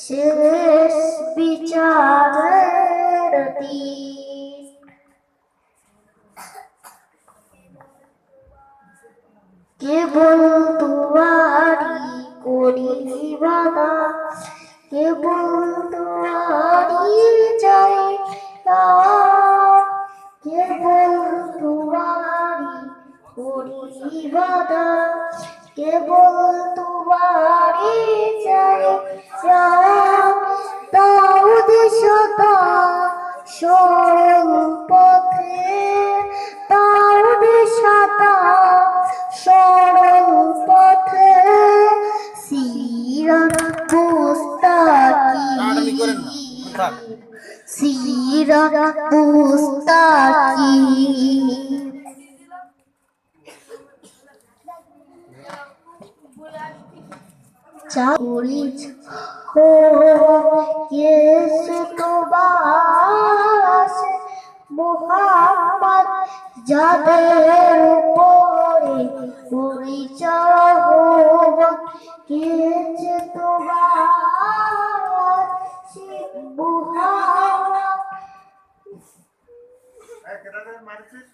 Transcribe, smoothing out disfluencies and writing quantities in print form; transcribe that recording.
শেষ বিচারের দিন কেবল দুয়ারি করি বাধা, কেবল দুয়ারি যাই কেবল দুয়ারি করি বাধা, কেবল দুয়ারি যাই দাও দিশা সরল পথে, দাও দিশা সরল পথে সিরাত মুস্তাকিম, সিরাত মুস্তাকিম চাকুরিছ হো ইয়েসু বাস মুহাম্মদ যাদের উপরে পরিচয় হব কেছে তোমার মুহাম্মদ